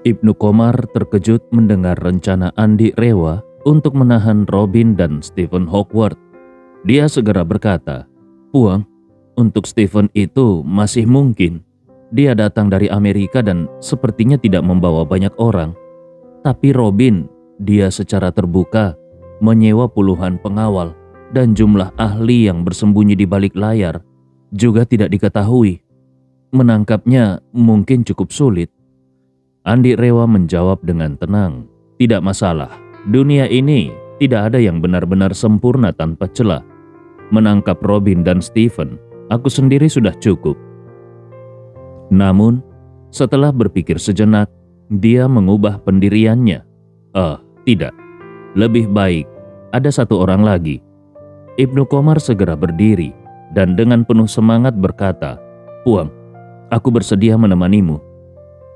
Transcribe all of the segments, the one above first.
Ibnu Komar terkejut mendengar rencana Andi Rewa untuk menahan Robin dan Stephen Hawkworth. Dia segera berkata, "Puang, untuk Stephen itu masih mungkin. Dia datang dari Amerika dan sepertinya tidak membawa banyak orang. Tapi Robin, dia secara terbuka menyewa puluhan pengawal dan jumlah ahli yang bersembunyi di balik layar juga tidak diketahui. Menangkapnya mungkin cukup sulit." Andi Rewa menjawab dengan tenang, "Tidak masalah. Dunia ini tidak ada yang benar-benar sempurna tanpa celah. Menangkap Robin dan Stephen, aku sendiri sudah cukup." Namun, setelah berpikir sejenak, dia mengubah pendiriannya. Tidak. Lebih baik ada satu orang lagi." Ibnu Komar segera berdiri dan dengan penuh semangat berkata, "Puang, aku bersedia menemanimu."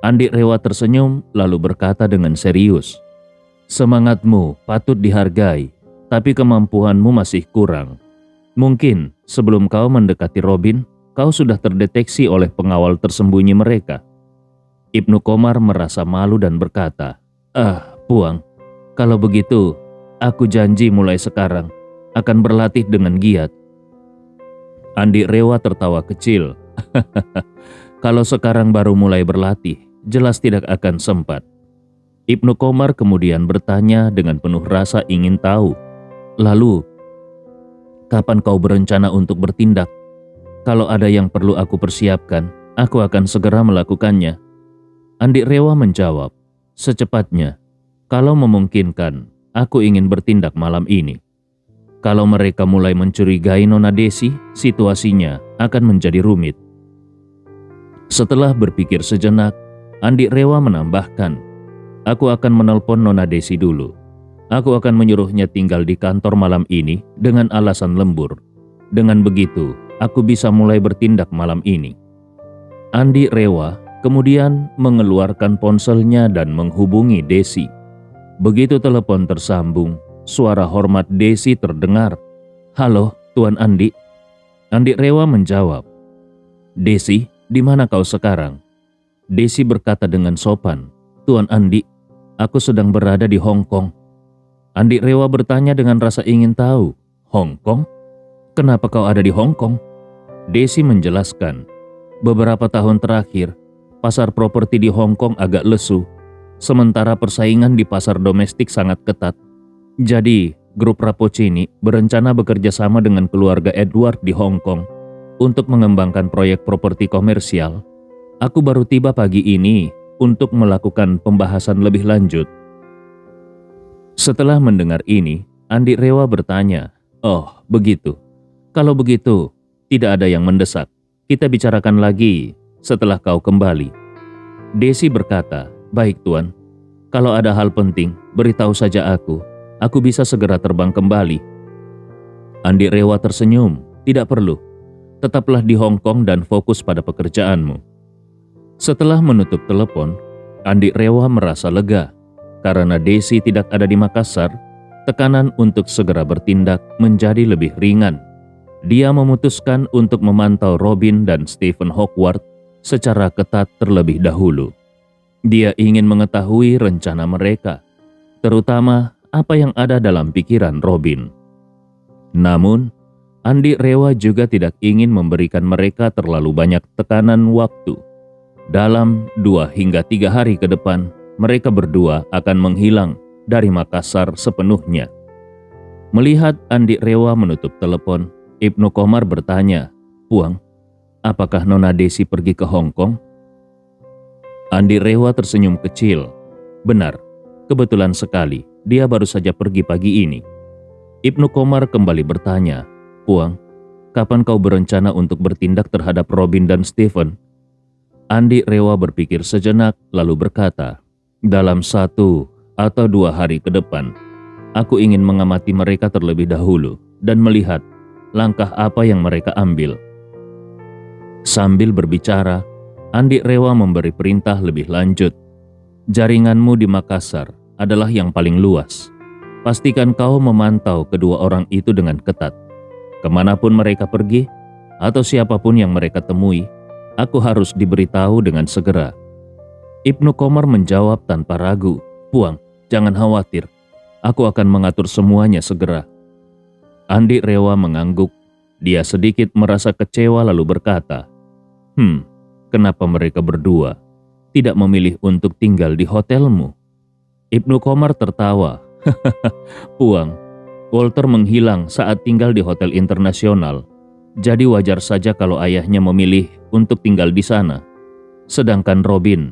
Andi Rewa tersenyum lalu berkata dengan serius, "Semangatmu patut dihargai, tapi kemampuanmu masih kurang. Mungkin sebelum kau mendekati Robin, kau sudah terdeteksi oleh pengawal tersembunyi mereka." Ibnu Komar merasa malu dan berkata, Puang, kalau begitu aku janji mulai sekarang akan berlatih dengan giat." Andi Rewa tertawa kecil. "Kalau sekarang baru mulai berlatih, jelas tidak akan sempat." Ibnu Komar kemudian bertanya dengan penuh rasa ingin tahu, "Lalu, kapan kau berencana untuk bertindak? Kalau ada yang perlu aku persiapkan, aku akan segera melakukannya." Andi Rewa menjawab, "Secepatnya. Kalau memungkinkan, aku ingin bertindak malam ini. Kalau mereka mulai mencurigai Nona Desi, situasinya akan menjadi rumit." Setelah berpikir sejenak, Andi Rewa menambahkan, "Aku akan menelpon Nona Desi dulu. Aku akan menyuruhnya tinggal di kantor malam ini dengan alasan lembur. Dengan begitu, aku bisa mulai bertindak malam ini." Andi Rewa kemudian mengeluarkan ponselnya dan menghubungi Desi. Begitu telepon tersambung, suara hormat Desi terdengar. "Halo, Tuan Andi." Andi Rewa menjawab, "Desi, di mana kau sekarang?" Desi berkata dengan sopan, "Tuan Andi, aku sedang berada di Hong Kong." Andi Rewa bertanya dengan rasa ingin tahu, "Hong Kong? Kenapa kau ada di Hong Kong?" Desi menjelaskan, "Beberapa tahun terakhir, pasar properti di Hong Kong agak lesu, sementara persaingan di pasar domestik sangat ketat. Jadi, grup Rapocini berencana bekerja sama dengan keluarga Edward di Hong Kong untuk mengembangkan proyek properti komersial. Aku baru tiba pagi ini untuk melakukan pembahasan lebih lanjut." Setelah mendengar ini, Andi Rewa bertanya, "Oh, begitu. Kalau begitu, tidak ada yang mendesak. Kita bicarakan lagi setelah kau kembali." Desi berkata, "Baik Tuan, kalau ada hal penting, beritahu saja aku. Aku bisa segera terbang kembali." Andi Rewa tersenyum, "Tidak perlu. Tetaplah di Hong Kong dan fokus pada pekerjaanmu." Setelah menutup telepon, Andi Rewa merasa lega. Karena Desi tidak ada di Makassar, tekanan untuk segera bertindak menjadi lebih ringan. Dia memutuskan untuk memantau Robin dan Stephen Hawkworth secara ketat terlebih dahulu. Dia ingin mengetahui rencana mereka, terutama apa yang ada dalam pikiran Robin. Namun, Andi Rewa juga tidak ingin memberikan mereka terlalu banyak tekanan waktu. Dalam 2 hingga 3 hari ke depan, mereka berdua akan menghilang dari Makassar sepenuhnya. Melihat Andi Rewa menutup telepon, Ibnu Komar bertanya, "Puang, apakah Nona Desi pergi ke Hong Kong?" Andi Rewa tersenyum kecil. "Benar, kebetulan sekali, dia baru saja pergi pagi ini." Ibnu Komar kembali bertanya, "Puang, kapan kau berencana untuk bertindak terhadap Robin dan Stephen?" Andi Rewa berpikir sejenak lalu berkata, "Dalam 1 atau 2 hari ke depan, aku ingin mengamati mereka terlebih dahulu dan melihat langkah apa yang mereka ambil." Sambil berbicara, Andi Rewa memberi perintah lebih lanjut. "Jaringanmu di Makassar adalah yang paling luas. Pastikan kau memantau kedua orang itu dengan ketat. Kemanapun mereka pergi, atau siapapun yang mereka temui, aku harus diberitahu dengan segera." Ibnu Komar menjawab tanpa ragu, "Puang, jangan khawatir. Aku akan mengatur semuanya segera." Andi Rewa mengangguk. Dia sedikit merasa kecewa lalu berkata, kenapa mereka berdua tidak memilih untuk tinggal di hotelmu?" Ibnu Komar tertawa. "Puang, Walter menghilang saat tinggal di hotel internasional. Jadi wajar saja kalau ayahnya memilih untuk tinggal di sana. Sedangkan Robin,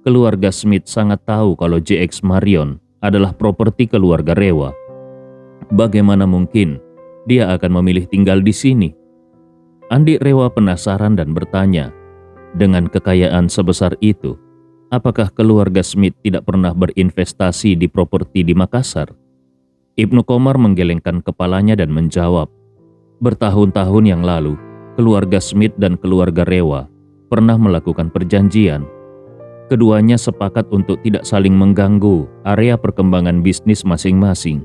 keluarga Smith sangat tahu kalau JX Marion adalah properti keluarga Rewa. Bagaimana mungkin dia akan memilih tinggal di sini?" Andi Rewa penasaran dan bertanya, "Dengan kekayaan sebesar itu, apakah keluarga Smith tidak pernah berinvestasi di properti di Makassar?" Ibnu Komar menggelengkan kepalanya dan menjawab, "Bertahun-tahun yang lalu, keluarga Smith dan keluarga Rewa pernah melakukan perjanjian. Keduanya sepakat untuk tidak saling mengganggu area perkembangan bisnis masing-masing.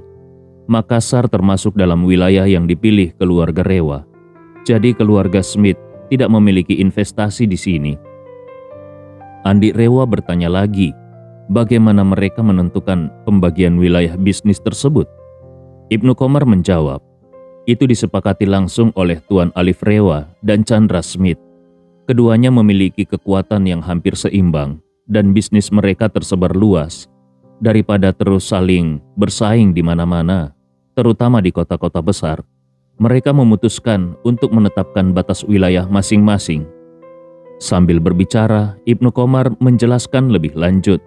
Makassar termasuk dalam wilayah yang dipilih keluarga Rewa. Jadi keluarga Smith tidak memiliki investasi di sini." Andi Rewa bertanya lagi, bagaimana mereka menentukan pembagian wilayah bisnis tersebut? Ibnu Komar menjawab, itu disepakati langsung oleh Tuan Alif Rewa dan Chandra Smith. Keduanya memiliki kekuatan yang hampir seimbang dan bisnis mereka tersebar luas. Daripada terus saling bersaing di mana-mana, terutama di kota-kota besar, mereka memutuskan untuk menetapkan batas wilayah masing-masing. Sambil berbicara, Ibnu Komar menjelaskan lebih lanjut.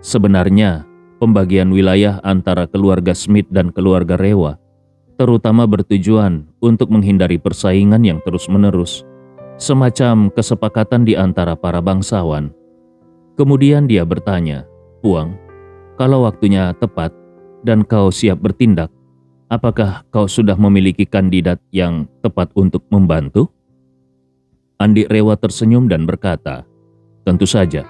Sebenarnya, pembagian wilayah antara keluarga Smith dan keluarga Rewa terutama bertujuan untuk menghindari persaingan yang terus-menerus, semacam kesepakatan di antara para bangsawan. Kemudian dia bertanya, "Puang, kalau waktunya tepat dan kau siap bertindak, apakah kau sudah memiliki kandidat yang tepat untuk membantu?" Andi Rewa tersenyum dan berkata, "Tentu saja,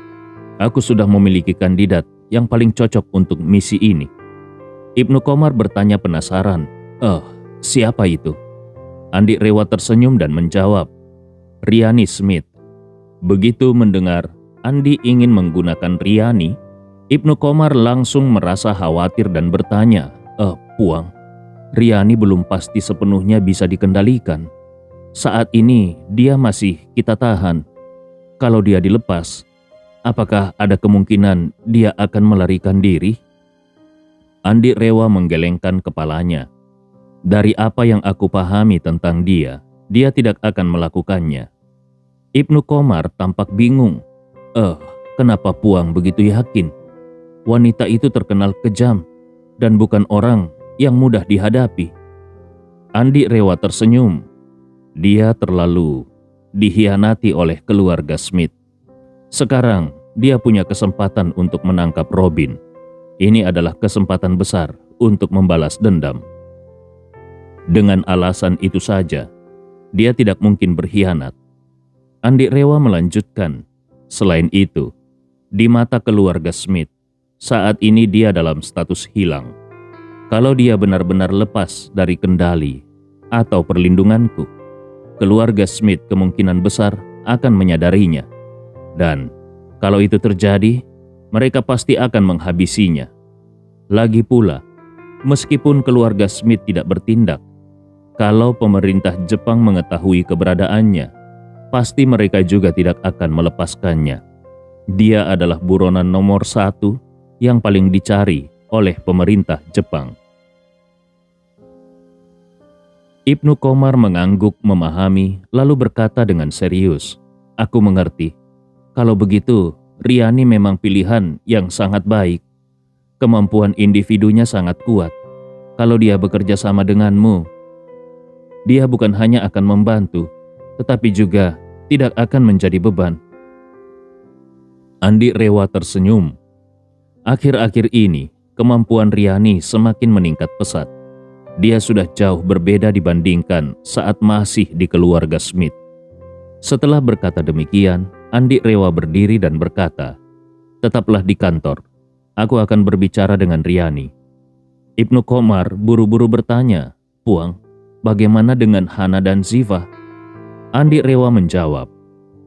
aku sudah memiliki kandidat yang paling cocok untuk misi ini." Ibnu Komar bertanya penasaran, siapa itu?" Andi Rewa tersenyum dan menjawab, "Riani Smith." Begitu mendengar Andi ingin menggunakan Riani, Ibnu Komar langsung merasa khawatir dan bertanya, Puang, Riani belum pasti sepenuhnya bisa dikendalikan. Saat ini dia masih kita tahan. Kalau dia dilepas, apakah ada kemungkinan dia akan melarikan diri?" Andi Rewa menggelengkan kepalanya. "Dari apa yang aku pahami tentang dia tidak akan melakukannya." Ibnu Komar tampak bingung. Kenapa Puang begitu yakin? Wanita itu terkenal kejam dan bukan orang yang mudah dihadapi." Andi Rewa tersenyum. Dia terlalu dihianati oleh keluarga Smith. Sekarang dia punya kesempatan untuk menangkap Robin. Ini adalah kesempatan besar untuk membalas dendam. Dengan alasan itu saja, dia tidak mungkin berkhianat. Andi Rewa melanjutkan, selain itu, di mata keluarga Smith, saat ini dia dalam status hilang. Kalau dia benar-benar lepas dari kendali atau perlindunganku, keluarga Smith kemungkinan besar akan menyadarinya. Dan kalau itu terjadi, mereka pasti akan menghabisinya. Lagi pula, meskipun keluarga Smith tidak bertindak, kalau pemerintah Jepang mengetahui keberadaannya, pasti mereka juga tidak akan melepaskannya. Dia adalah buronan nomor 1 yang paling dicari oleh pemerintah Jepang. Ibnu Komar mengangguk memahami, lalu berkata dengan serius, "Aku mengerti. Kalau begitu, Riani memang pilihan yang sangat baik. Kemampuan individunya sangat kuat. Kalau dia bekerja sama denganmu, dia bukan hanya akan membantu, tetapi juga tidak akan menjadi beban." Andi Rewa tersenyum. Akhir-akhir ini, kemampuan Riani semakin meningkat pesat. Dia sudah jauh berbeda dibandingkan saat masih di keluarga Smith. Setelah berkata demikian, Andi Rewa berdiri dan berkata, "Tetaplah di kantor. Aku akan berbicara dengan Riani." Ibnu Komar buru-buru bertanya, "Puang, bagaimana dengan Hana dan Ziva?" Andi Rewa menjawab,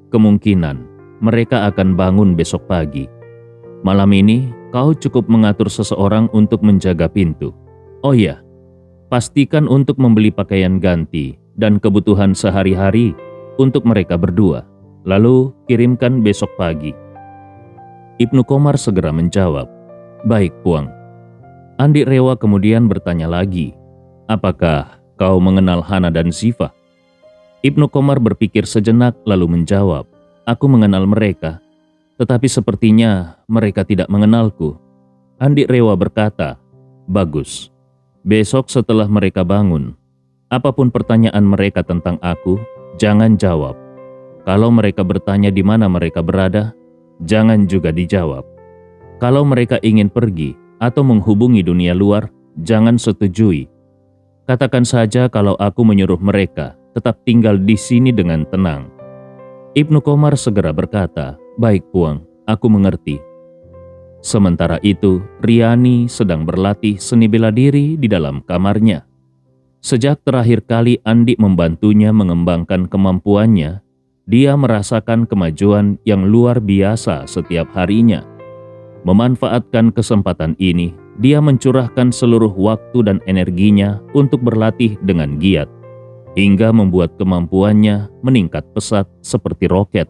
"Kemungkinan mereka akan bangun besok pagi. Malam ini kau cukup mengatur seseorang untuk menjaga pintu. Oh iya, pastikan untuk membeli pakaian ganti dan kebutuhan sehari-hari untuk mereka berdua. Lalu kirimkan besok pagi." Ibnu Komar segera menjawab, "Baik, Puang." Andi Rewa kemudian bertanya lagi, "Apakah kau mengenal Hana dan Ziva?" Ibnu Komar berpikir sejenak lalu menjawab, "Aku mengenal mereka, tetapi sepertinya mereka tidak mengenalku." Andi Rewa berkata, "Bagus. Besok setelah mereka bangun, apapun pertanyaan mereka tentang aku, jangan jawab. Kalau mereka bertanya di mana mereka berada, jangan juga dijawab. Kalau mereka ingin pergi atau menghubungi dunia luar, jangan setujui. Katakan saja kalau aku menyuruh mereka tetap tinggal di sini dengan tenang." Ibnu Komar segera berkata, "Baik, Puang, aku mengerti." Sementara itu, Riani sedang berlatih seni bela diri di dalam kamarnya. Sejak terakhir kali Andi membantunya mengembangkan kemampuannya, dia merasakan kemajuan yang luar biasa setiap harinya. Memanfaatkan kesempatan ini, dia mencurahkan seluruh waktu dan energinya untuk berlatih dengan giat, hingga membuat kemampuannya meningkat pesat seperti roket.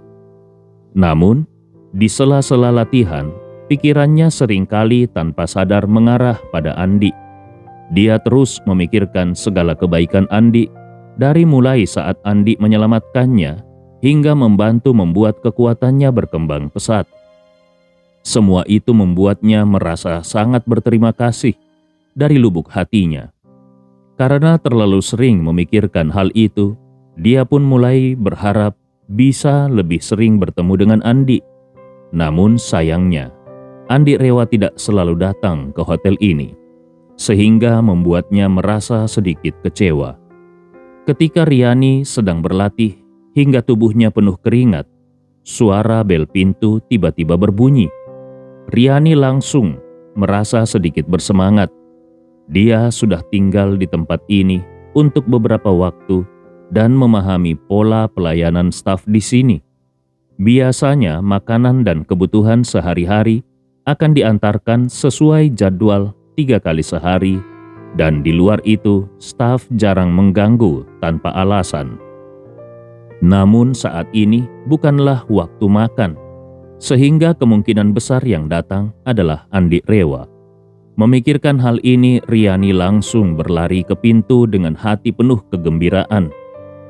Namun, di sela-sela latihan, pikirannya seringkali tanpa sadar mengarah pada Andi. Dia terus memikirkan segala kebaikan Andi, dari mulai saat Andi menyelamatkannya, hingga membantu membuat kekuatannya berkembang pesat. Semua itu membuatnya merasa sangat berterima kasih dari lubuk hatinya. Karena terlalu sering memikirkan hal itu, dia pun mulai berharap bisa lebih sering bertemu dengan Andi. Namun sayangnya, Andi Rewa tidak selalu datang ke hotel ini, sehingga membuatnya merasa sedikit kecewa. Ketika Riani sedang berlatih hingga tubuhnya penuh keringat, suara bel pintu tiba-tiba berbunyi. Riani langsung merasa sedikit bersemangat. Dia sudah tinggal di tempat ini untuk beberapa waktu dan memahami pola pelayanan staf di sini. Biasanya makanan dan kebutuhan sehari-hari akan diantarkan sesuai jadwal 3 kali sehari, dan di luar itu staf jarang mengganggu tanpa alasan. Namun saat ini bukanlah waktu makan, sehingga kemungkinan besar yang datang adalah Andi Rewa. Memikirkan hal ini, Riani langsung berlari ke pintu dengan hati penuh kegembiraan.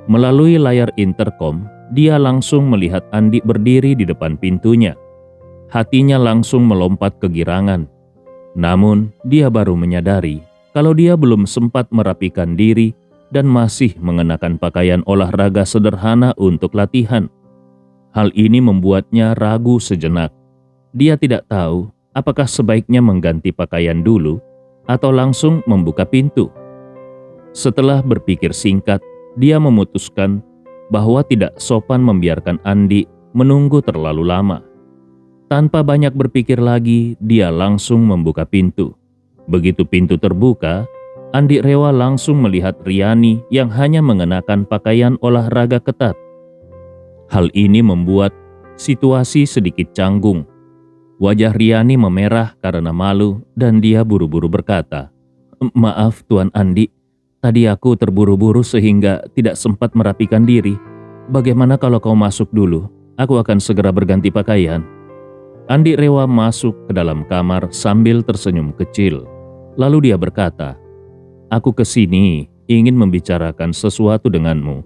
Melalui layar interkom, dia langsung melihat Andi berdiri di depan pintunya. Hatinya langsung melompat kegirangan. Namun, dia baru menyadari kalau dia belum sempat merapikan diri dan masih mengenakan pakaian olahraga sederhana untuk latihan. Hal ini membuatnya ragu sejenak. Dia tidak tahu apakah sebaiknya mengganti pakaian dulu atau langsung membuka pintu. Setelah berpikir singkat, dia memutuskan bahwa tidak sopan membiarkan Andi menunggu terlalu lama. Tanpa banyak berpikir lagi, dia langsung membuka pintu. Begitu pintu terbuka, Andi Rewa langsung melihat Riani yang hanya mengenakan pakaian olahraga ketat. Hal ini membuat situasi sedikit canggung. Wajah Riani memerah karena malu dan dia buru-buru berkata, "Maaf Tuan Andi, tadi aku terburu-buru sehingga tidak sempat merapikan diri. Bagaimana kalau kau masuk dulu? Aku akan segera berganti pakaian." Andi Rewa masuk ke dalam kamar sambil tersenyum kecil. Lalu dia berkata, "Aku kesini ingin membicarakan sesuatu denganmu.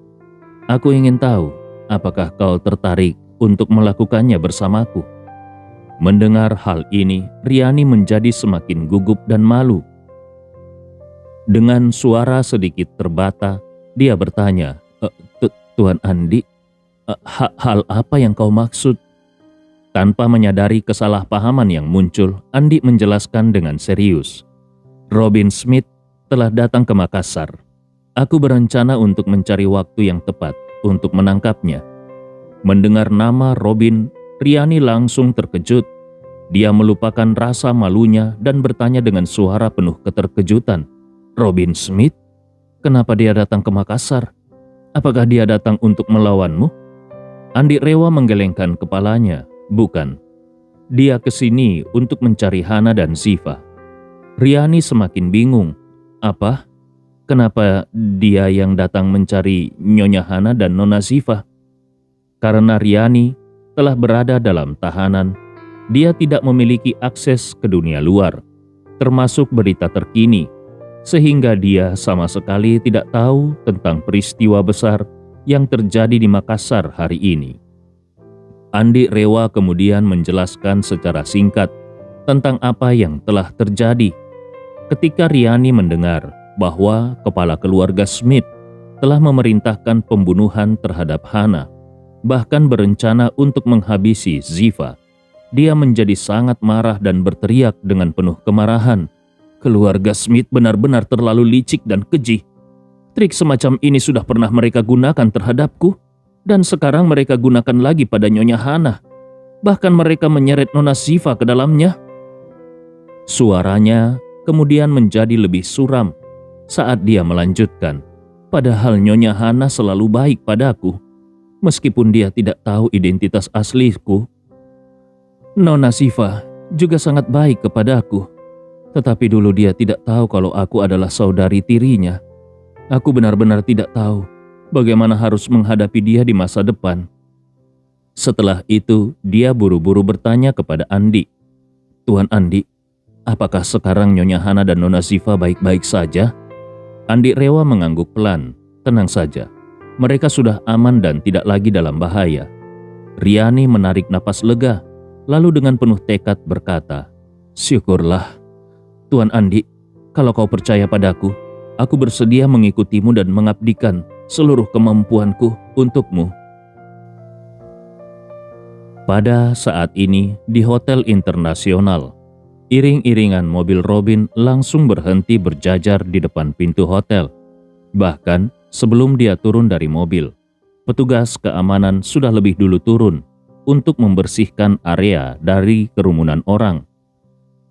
Aku ingin tahu apakah kau tertarik untuk melakukannya bersamaku?" Mendengar hal ini, Riani menjadi semakin gugup dan malu. Dengan suara sedikit terbata, dia bertanya, Tuan Andi, hal apa yang kau maksud?" Tanpa menyadari kesalahpahaman yang muncul, Andi menjelaskan dengan serius, "Robin Smith telah datang ke Makassar. Aku berencana untuk mencari waktu yang tepat untuk menangkapnya." Mendengar nama Robin, Riani langsung terkejut. Dia melupakan rasa malunya dan bertanya dengan suara penuh keterkejutan, "Robin Smith? Kenapa dia datang ke Makassar? Apakah dia datang untuk melawanmu?" Andi Rewa menggelengkan kepalanya. "Bukan. Dia ke sini untuk mencari Hana dan Ziva. Riani semakin bingung. Apa? Kenapa dia yang datang mencari Nyonya Hana dan Nona Ziva? Karena Riani telah berada dalam tahanan, dia tidak memiliki akses ke dunia luar, termasuk berita terkini, sehingga dia sama sekali tidak tahu tentang peristiwa besar yang terjadi di Makassar hari ini. Andi Rewa kemudian menjelaskan secara singkat tentang apa yang telah terjadi. Ketika Riani mendengar bahwa kepala keluarga Smith telah memerintahkan pembunuhan terhadap Hana, bahkan berencana untuk menghabisi Ziva, dia menjadi sangat marah dan berteriak dengan penuh kemarahan. Keluarga Smith benar-benar terlalu licik dan keji. Trik semacam ini sudah pernah mereka gunakan terhadapku, dan sekarang mereka gunakan lagi pada Nyonya Hana. Bahkan mereka menyeret Nona Ziva ke dalamnya. Suaranya kemudian menjadi lebih suram saat dia melanjutkan, padahal Nyonya Hana selalu baik padaku, meskipun dia tidak tahu identitas asliku. Nona Ziva juga sangat baik kepadaku, tetapi dulu dia tidak tahu kalau aku adalah saudari tirinya. Aku benar-benar tidak tahu bagaimana harus menghadapi dia di masa depan. Setelah itu, dia buru-buru bertanya kepada Andi. Tuan Andi, apakah sekarang Nyonya Hana dan Nona Ziva baik-baik saja? Andi Rewa mengangguk pelan. Tenang saja, mereka sudah aman dan tidak lagi dalam bahaya. Riani menarik napas lega, lalu dengan penuh tekad berkata, syukurlah. Tuan Andi, kalau kau percaya padaku, aku bersedia mengikutimu dan mengabdikan seluruh kemampuanku untukmu. Pada saat ini di Hotel Internasional, iring-iringan mobil Robin langsung berhenti berjajar di depan pintu hotel. Bahkan sebelum dia turun dari mobil, petugas keamanan sudah lebih dulu turun untuk membersihkan area dari kerumunan orang.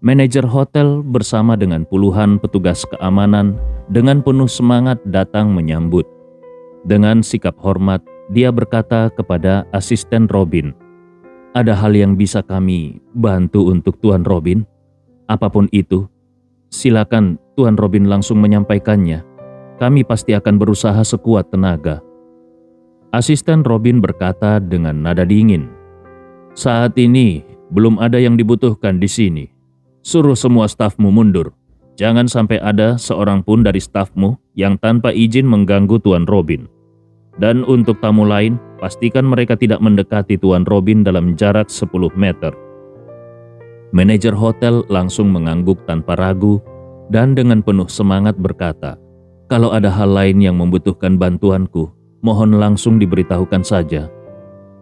Manajer hotel bersama dengan puluhan petugas keamanan dengan penuh semangat datang menyambut. Dengan sikap hormat, dia berkata kepada asisten Robin, ada hal yang bisa kami bantu untuk Tuan Robin? Apapun itu, silakan Tuan Robin langsung menyampaikannya. Kami pasti akan berusaha sekuat tenaga. Asisten Robin berkata dengan nada dingin, saat ini belum ada yang dibutuhkan di sini. Suruh semua stafmu mundur. Jangan sampai ada seorang pun dari stafmu yang tanpa izin mengganggu Tuan Robin. Dan untuk tamu lain, pastikan mereka tidak mendekati Tuan Robin dalam jarak 10 meter. Manajer hotel langsung mengangguk tanpa ragu dan dengan penuh semangat berkata, kalau ada hal lain yang membutuhkan bantuanku, mohon langsung diberitahukan saja.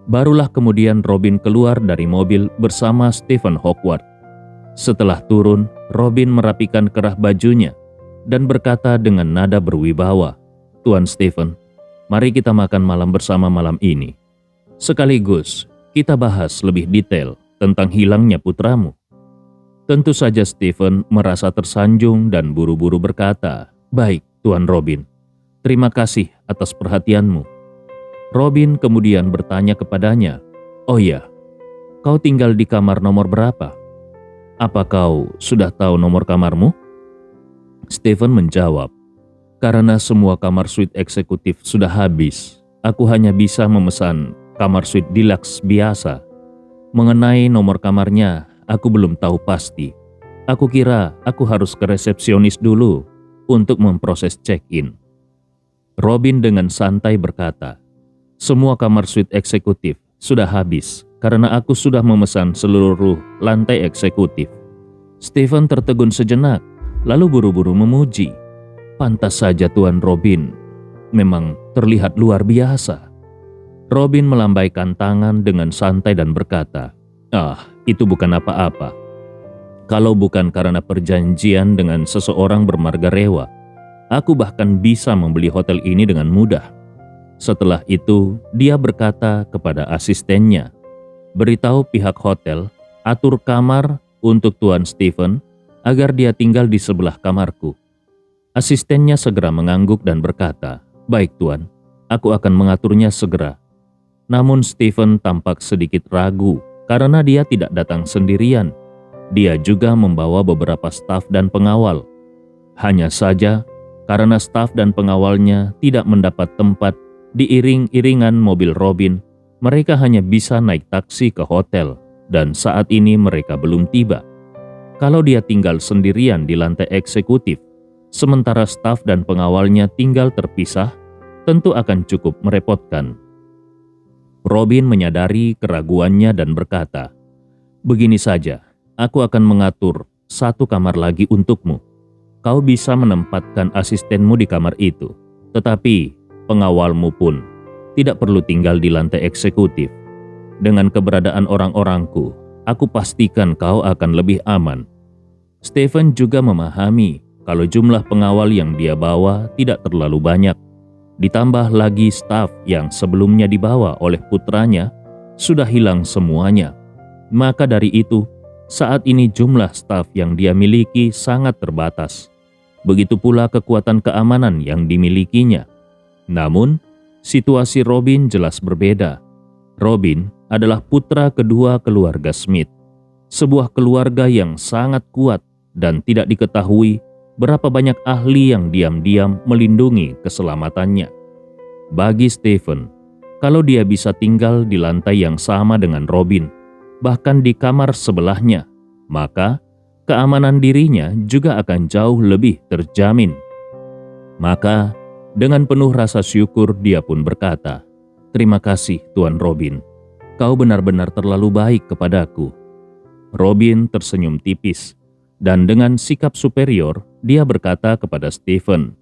Barulah kemudian Robin keluar dari mobil bersama Stephen Hawkward. Setelah turun, Robin merapikan kerah bajunya dan berkata dengan nada berwibawa, Tuan Stephen, mari kita makan malam bersama malam ini. Sekaligus kita bahas lebih detail tentang hilangnya putramu. Tentu saja Stephen merasa tersanjung dan buru-buru berkata, baik Tuan Robin, terima kasih atas perhatianmu. Robin kemudian bertanya kepadanya, oh ya, kau tinggal di kamar nomor berapa? Apa kau sudah tahu nomor kamarmu? Stephen menjawab, karena semua kamar suite eksekutif sudah habis, aku hanya bisa memesan kamar suite deluxe biasa. Mengenai nomor kamarnya, aku belum tahu pasti. Aku kira aku harus ke resepsionis dulu untuk memproses check-in. Robin dengan santai berkata, semua kamar suite eksekutif sudah habis karena aku sudah memesan seluruh lantai eksekutif. Stephen tertegun sejenak, lalu buru-buru memuji. Pantas saja Tuan Robin, memang terlihat luar biasa. Robin melambaikan tangan dengan santai dan berkata, itu bukan apa-apa. Kalau bukan karena perjanjian dengan seseorang bermarga Rewa, aku bahkan bisa membeli hotel ini dengan mudah. Setelah itu, dia berkata kepada asistennya, beritahu pihak hotel, atur kamar untuk Tuan Stephen agar dia tinggal di sebelah kamarku. Asistennya segera mengangguk dan berkata, baik Tuan, aku akan mengaturnya segera. Namun Stephen tampak sedikit ragu Karena dia tidak datang sendirian, dia juga membawa beberapa staf dan pengawal. Hanya saja, karena staf dan pengawalnya tidak mendapat tempat di iring-iringan mobil Robin, mereka hanya bisa naik taksi ke hotel, dan saat ini mereka belum tiba. Kalau dia tinggal sendirian di lantai eksekutif, sementara staf dan pengawalnya tinggal terpisah, tentu akan cukup merepotkan. Robin menyadari keraguannya dan berkata, "Begini saja, aku akan mengatur satu kamar lagi untukmu. Kau bisa menempatkan asistenmu di kamar itu, tetapi pengawalmu pun tidak perlu tinggal di lantai eksekutif. Dengan keberadaan orang-orangku, aku pastikan kau akan lebih aman." Stephen juga memahami kalau jumlah pengawal yang dia bawa tidak terlalu banyak. Ditambah lagi staf yang sebelumnya dibawa oleh putranya sudah hilang semuanya. Maka dari itu, saat ini jumlah staf yang dia miliki sangat terbatas. Begitu pula kekuatan keamanan yang dimilikinya. Namun, situasi Robin jelas berbeda. Robin adalah putra kedua keluarga Smith. Sebuah keluarga yang sangat kuat dan tidak diketahui berapa banyak ahli yang diam-diam melindungi keselamatannya. Bagi Stephen, kalau dia bisa tinggal di lantai yang sama dengan Robin, bahkan di kamar sebelahnya, maka keamanan dirinya juga akan jauh lebih terjamin. Maka, dengan penuh rasa syukur dia pun berkata, "Terima kasih Tuan Robin, kau benar-benar terlalu baik kepadaku." Robin tersenyum tipis, dan dengan sikap superior dia berkata kepada Stephen,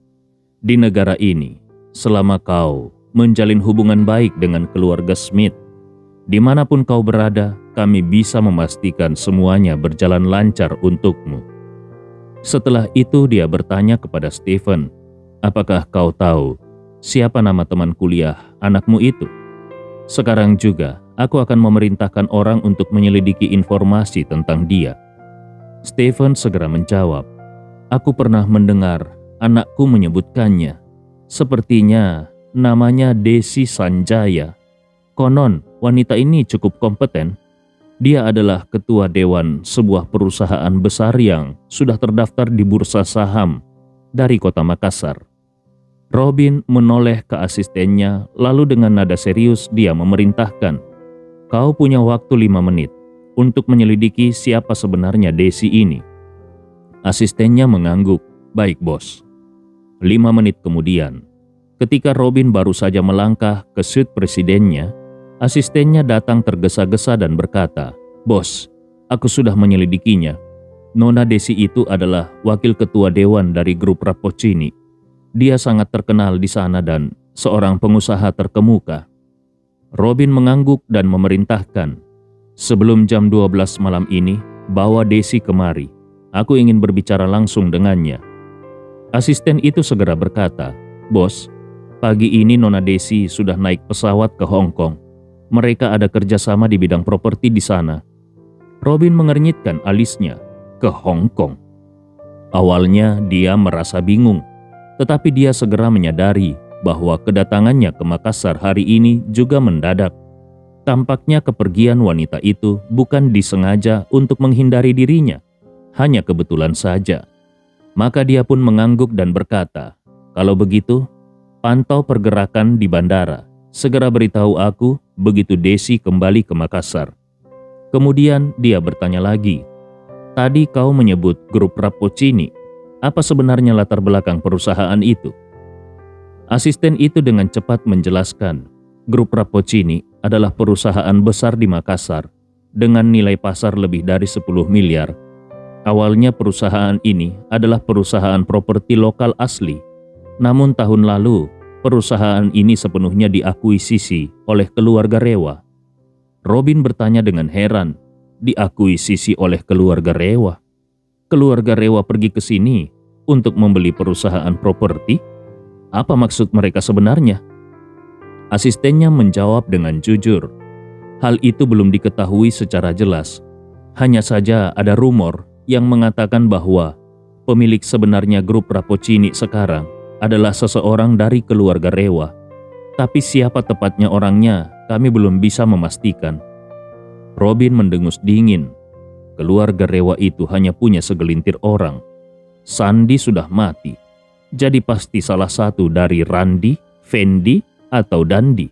"Di negara ini, selama kau menjalin hubungan baik dengan keluarga Smith, dimanapun kau berada, kami bisa memastikan semuanya berjalan lancar untukmu." Setelah itu dia bertanya kepada Stephen, "Apakah kau tahu siapa nama teman kuliah anakmu itu? Sekarang juga aku akan memerintahkan orang untuk menyelidiki informasi tentang dia." Stephen segera menjawab, "Aku pernah mendengar anakku menyebutkannya. Sepertinya namanya Desi Sanjaya. Konon wanita ini cukup kompeten. Dia adalah ketua dewan sebuah perusahaan besar yang sudah terdaftar di bursa saham dari kota Makassar." Robin menoleh ke asistennya, lalu dengan nada serius dia memerintahkan, "Kau punya waktu 5 menit untuk menyelidiki siapa sebenarnya Desi ini." Asistennya mengangguk, "Baik bos." 5 menit kemudian, ketika Robin baru saja melangkah ke suite presidennya, asistennya datang tergesa-gesa dan berkata, "Bos, aku sudah menyelidikinya. Nona Desi itu adalah wakil ketua dewan dari grup Rapocini. Dia sangat terkenal di sana dan seorang pengusaha terkemuka." Robin mengangguk dan memerintahkan, "Sebelum jam 12 malam ini, bawa Desi kemari. Aku ingin berbicara langsung dengannya." Asisten itu segera berkata, "Bos, pagi ini Nona Desi sudah naik pesawat ke Hong Kong. Mereka ada kerjasama di bidang properti di sana." Robin mengernyitkan alisnya, "Ke Hong Kong?" Awalnya dia merasa bingung, tetapi dia segera menyadari bahwa kedatangannya ke Makassar hari ini juga mendadak. Tampaknya kepergian wanita itu bukan disengaja untuk menghindari dirinya, hanya kebetulan saja. Maka dia pun mengangguk dan berkata, "Kalau begitu, pantau pergerakan di bandara. Segera beritahu aku begitu Desi kembali ke Makassar." Kemudian dia bertanya lagi, "Tadi kau menyebut grup Rapocini. Apa sebenarnya latar belakang perusahaan itu?" Asisten itu dengan cepat menjelaskan, grup Rapocini adalah perusahaan besar di Makassar dengan nilai pasar lebih dari 10 miliar. Awalnya perusahaan ini adalah perusahaan properti lokal asli. Namun tahun lalu, perusahaan ini sepenuhnya diakuisisi oleh keluarga Rewa. Robin bertanya dengan heran, "Diakuisisi oleh keluarga Rewa? Keluarga Rewa pergi ke sini untuk membeli perusahaan properti? Apa maksud mereka sebenarnya?" Asistennya menjawab dengan jujur, "Hal itu belum diketahui secara jelas. Hanya saja ada rumor yang mengatakan bahwa pemilik sebenarnya grup Rapocini sekarang adalah seseorang dari keluarga Rewa. Tapi siapa tepatnya orangnya, kami belum bisa memastikan." Robin mendengus dingin. Keluarga Rewa itu hanya punya segelintir orang. Sandi sudah mati, jadi pasti salah satu dari Randi, Fendi, atau Dandi.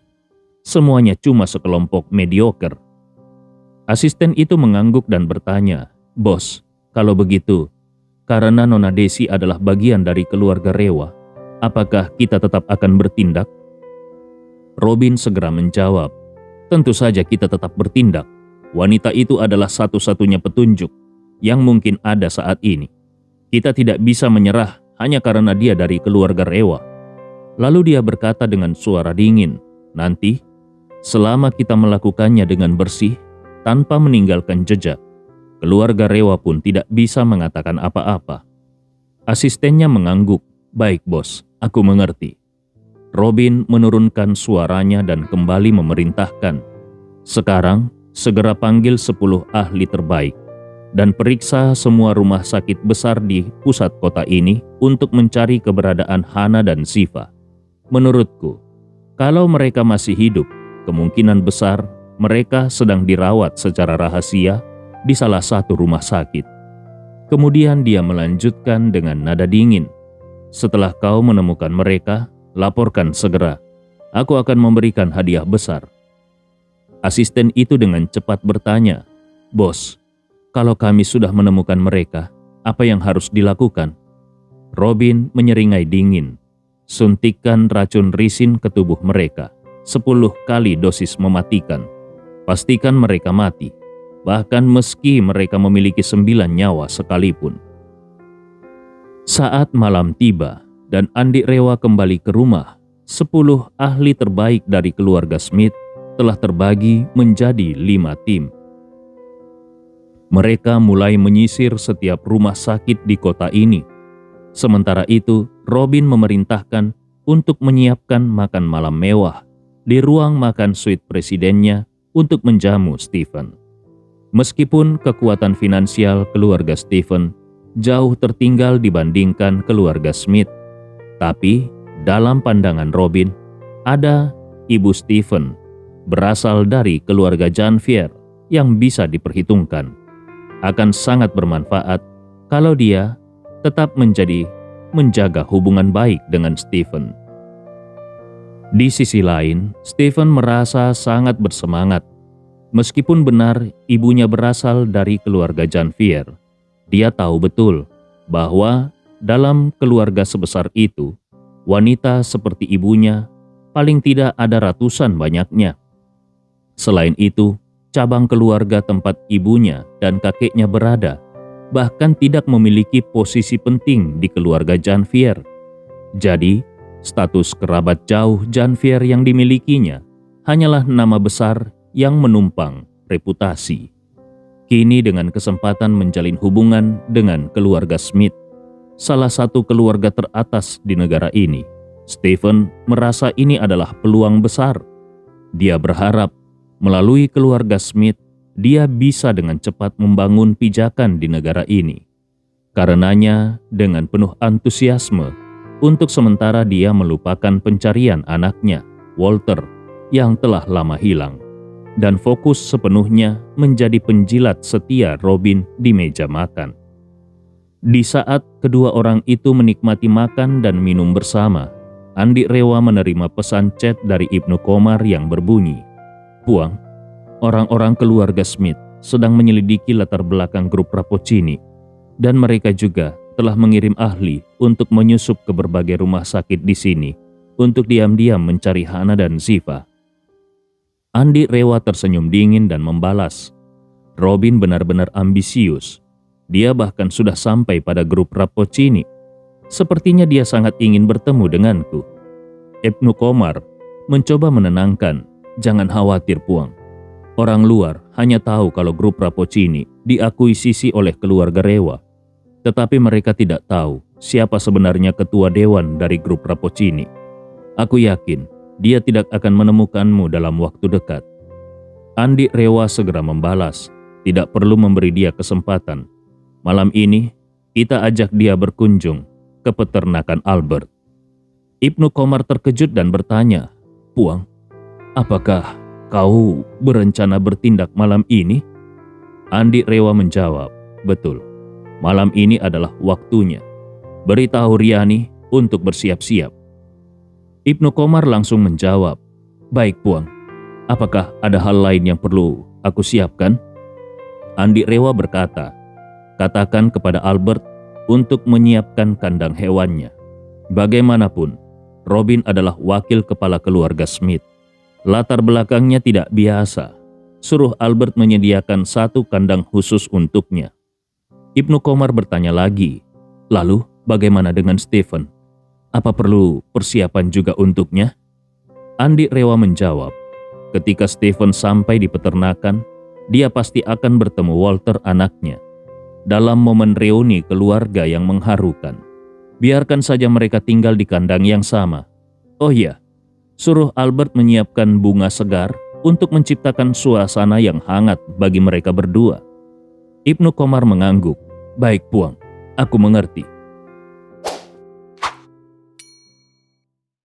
Semuanya cuma sekelompok mediocre. Asisten itu mengangguk dan bertanya, "Bos, kalau begitu, karena Nona Desi adalah bagian dari keluarga Rewa, apakah kita tetap akan bertindak?" Robin segera menjawab, "Tentu saja kita tetap bertindak. Wanita itu adalah satu-satunya petunjuk yang mungkin ada saat ini. Kita tidak bisa menyerah hanya karena dia dari keluarga Rewa." Lalu dia berkata dengan suara dingin, "Nanti, selama kita melakukannya dengan bersih, tanpa meninggalkan jejak, keluarga Rewa pun tidak bisa mengatakan apa-apa." Asistennya mengangguk, "Baik bos, aku mengerti." Robin menurunkan suaranya dan kembali memerintahkan, "Sekarang, segera panggil 10 ahli terbaik dan periksa semua rumah sakit besar di pusat kota ini untuk mencari keberadaan Hana dan Siva. Menurutku, kalau mereka masih hidup, kemungkinan besar mereka sedang dirawat secara rahasia di salah satu rumah sakit." Kemudian dia melanjutkan dengan nada dingin, "Setelah kau menemukan mereka, laporkan segera. Aku akan memberikan hadiah besar." Asisten itu dengan cepat bertanya, "Bos, kalau kami sudah menemukan mereka, apa yang harus dilakukan?" Robin menyeringai dingin, "Suntikkan racun risin ke tubuh mereka, 10 kali dosis mematikan. Pastikan mereka mati, bahkan meski mereka memiliki 9 nyawa sekalipun." Saat malam tiba dan Andi Rewa kembali ke rumah, 10 ahli terbaik dari keluarga Smith telah terbagi menjadi 5 tim. Mereka mulai menyisir setiap rumah sakit di kota ini. Sementara itu, Robin memerintahkan untuk menyiapkan makan malam mewah di ruang makan suite presidennya untuk menjamu Stephen. Meskipun kekuatan finansial keluarga Stephen jauh tertinggal dibandingkan keluarga Smith, tapi dalam pandangan Robin, ada ibu Stephen berasal dari keluarga Janvier yang bisa diperhitungkan. Akan sangat bermanfaat kalau dia tetap menjaga hubungan baik dengan Stephen. Di sisi lain, Stephen merasa sangat bersemangat. Meskipun benar ibunya berasal dari keluarga Janvier, dia tahu betul bahwa dalam keluarga sebesar itu, wanita seperti ibunya paling tidak ada ratusan banyaknya. Selain itu, cabang keluarga tempat ibunya dan kakeknya berada bahkan tidak memiliki posisi penting di keluarga Janvier. Jadi, status kerabat jauh Janvier yang dimilikinya hanyalah nama besar yang menumpang reputasi. Kini dengan kesempatan menjalin hubungan dengan keluarga Smith, salah satu keluarga teratas di negara ini, Stephen merasa ini adalah peluang besar. Dia berharap melalui keluarga Smith, dia bisa dengan cepat membangun pijakan di negara ini. Karenanya, dengan penuh antusiasme, untuk sementara dia melupakan pencarian anaknya, Walter, yang telah lama hilang, dan fokus sepenuhnya menjadi penjilat setia Robin di meja makan. Di saat kedua orang itu menikmati makan dan minum bersama, Andi Rewa menerima pesan chat dari Ibnu Komar yang berbunyi, "Puang, orang-orang keluarga Smith sedang menyelidiki latar belakang grup Rapocini, dan mereka juga telah mengirim ahli untuk menyusup ke berbagai rumah sakit di sini untuk diam-diam mencari Hana dan Siva." Andi Rewa tersenyum dingin dan membalas, "Robin benar-benar ambisius. Dia bahkan sudah sampai pada grup Rapocini. Sepertinya dia sangat ingin bertemu denganku." Ibnu Komar mencoba menenangkan, "Jangan khawatir Puang. Orang luar hanya tahu kalau grup Rapocini diakuisisi oleh keluarga Rewa. Tetapi mereka tidak tahu siapa sebenarnya ketua dewan dari grup Rapocini. Aku yakin dia tidak akan menemukanmu dalam waktu dekat." Andi Rewa segera membalas, "Tidak perlu memberi dia kesempatan. Malam ini kita ajak dia berkunjung ke peternakan Albert." Ibnu Komar terkejut dan bertanya, "Puang, apakah Kau berencana bertindak malam ini? Andi Rewa menjawab, betul. Malam ini adalah waktunya. Beritahu Riani untuk bersiap-siap. Ibnu Komar langsung menjawab, baik Puang. Apakah ada hal lain yang perlu aku siapkan? Andi Rewa berkata, katakan kepada Albert untuk menyiapkan kandang hewannya. Bagaimanapun, Robin adalah wakil kepala keluarga Smith. Latar belakangnya tidak biasa. Suruh Albert menyediakan satu kandang khusus untuknya. Ibnu Komar bertanya lagi, lalu bagaimana dengan Stephen? Apa perlu persiapan juga untuknya? Andi Rewa menjawab, ketika Stephen sampai di peternakan, dia pasti akan bertemu Walter anaknya. Dalam momen reuni keluarga yang mengharukan, biarkan saja mereka tinggal di kandang yang sama. Oh iya, suruh Albert menyiapkan bunga segar untuk menciptakan suasana yang hangat bagi mereka berdua. Ibnu Komar mengangguk, baik Puang, aku mengerti.